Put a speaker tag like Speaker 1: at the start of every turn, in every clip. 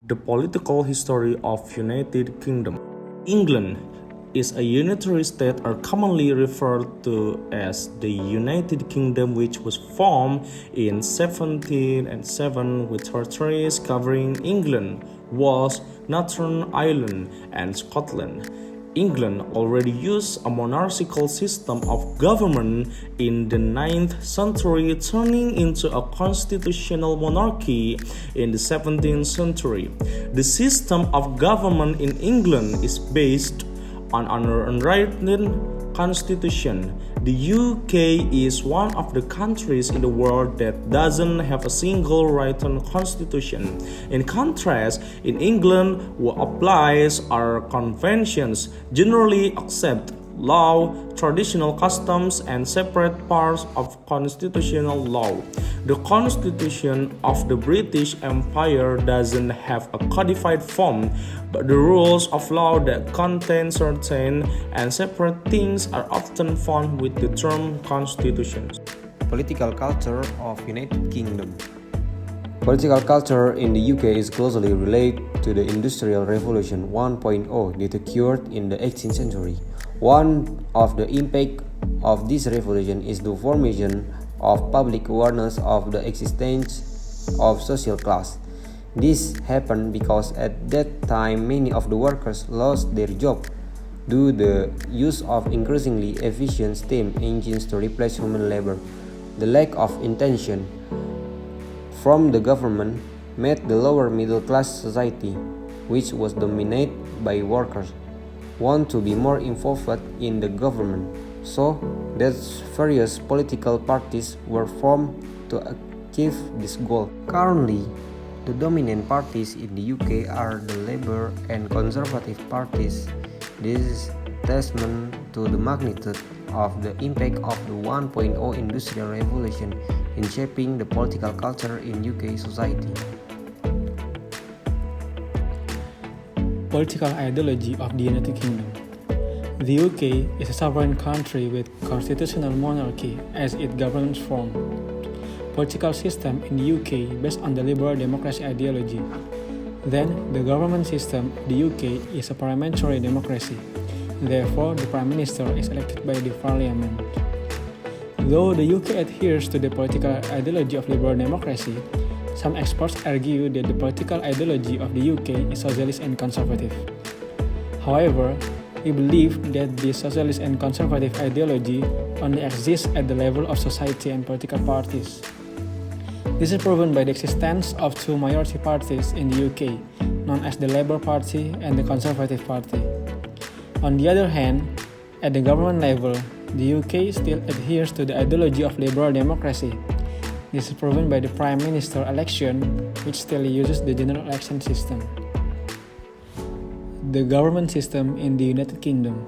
Speaker 1: The political history of United Kingdom. England is a unitary state or commonly referred to as the United Kingdom, which was formed in 1707 with territories covering England, Wales, Northern Ireland, and Scotland. England already used a monarchical system of government in the 9th century, turning into a constitutional monarchy in the 17th century. The system of government in England is based on an unwritten constitution. The UK is one of the countries in the world that doesn't have a single written constitution. In contrast, in England, what applies are conventions, generally accepted law, traditional customs, and separate parts of constitutional law. The Constitution of the British Empire doesn't have a codified form, but the rules of law that contain certain and separate things are often found with the term constitutions.
Speaker 2: Political culture of United Kingdom. Political culture in the UK is closely related to the Industrial Revolution 1.0 that occurred in the 18th century. One of the impacts of this revolution is the formation of public awareness of the existence of social class. This happened because at that time many of the workers lost their job due to the use of increasingly efficient steam engines to replace human labor. The lack of intention from the government made the lower middle class society, which was dominated by workers, want to be more involved in the government, so that various political parties were formed to achieve this goal. Currently, the dominant parties in the UK are the Labour and Conservative parties. This is testament to the magnitude of the impact of the 1.0 Industrial Revolution in shaping the political culture in UK society.
Speaker 3: Political ideology of the United Kingdom. The UK is a sovereign country with constitutional monarchy as its governance form. Political system in the UK based on the liberal democracy ideology. Then, the government system of the UK is a parliamentary democracy. Therefore, the Prime Minister is elected by the Parliament. Though the UK adheres to the political ideology of liberal democracy, some experts argue that the political ideology of the UK is socialist and conservative. However, we believe that this socialist and conservative ideology only exists at the level of society and political parties. This is proven by the existence of two minority parties in the UK, known as the Labour Party and the Conservative Party. On the other hand, at the government level, the UK still adheres to the ideology of liberal democracy. This is proven by the Prime Minister election, which still uses the general election system. The government system in the United Kingdom.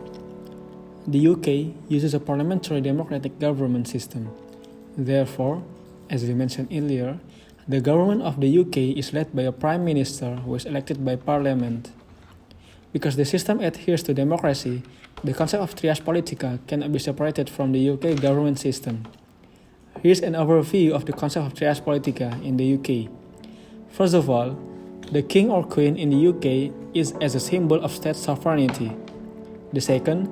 Speaker 3: The UK uses a parliamentary democratic government system. Therefore, as we mentioned earlier, the government of the UK is led by a Prime Minister who is elected by Parliament. Because the system adheres to democracy, the concept of trias politica cannot be separated from the UK government system. Here's an overview of the concept of trias politica in the UK. First of all, the king or queen in the UK is as a symbol of state sovereignty. The second,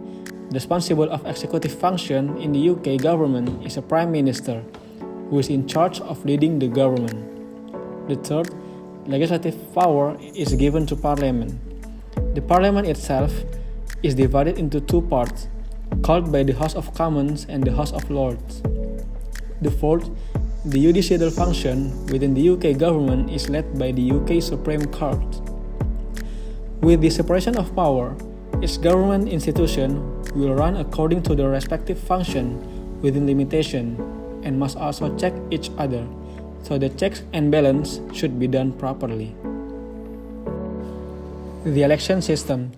Speaker 3: the responsible of executive function in the UK government is a prime minister, who is in charge of leading the government. The third, legislative power is given to parliament. The parliament itself is divided into two parts, called by the House of Commons and the House of Lords. The fourth, the judicial function within the UK government is led by the UK Supreme Court. With the separation of power, each government institution will run according to their respective function within limitation and must also check each other, so the checks and balance should be done properly. The election system.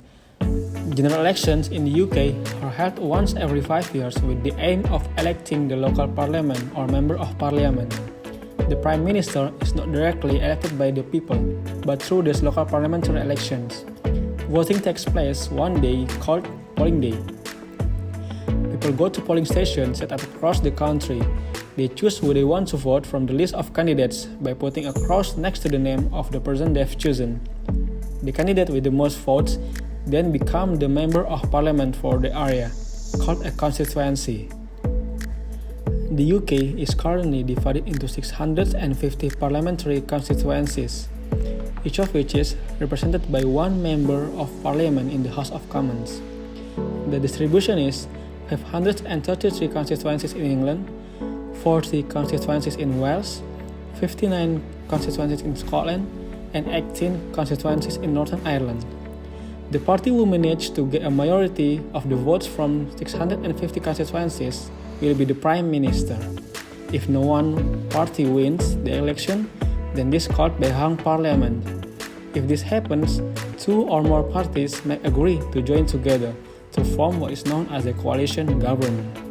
Speaker 3: General elections in the UK are held once every 5 years with the aim of electing the local parliament or member of parliament. The Prime Minister is not directly elected by the people, but through these local parliamentary elections. Voting takes place one day called polling day. People go to polling stations set up across the country. They choose who they want to vote from the list of candidates by putting a cross next to the name of the person they've chosen. The candidate with the most votes then become the member of parliament for the area, called a constituency. The UK is currently divided into 650 parliamentary constituencies, each of which is represented by one member of parliament in the House of Commons. The distribution is 533 constituencies in England, 40 constituencies in Wales, 59 constituencies in Scotland, and 18 constituencies in Northern Ireland. The party who managed to get a majority of the votes from 650 constituencies will be the Prime Minister. If no one party wins the election, then this is called the hung parliament. If this happens, two or more parties may agree to join together to form what is known as a coalition government.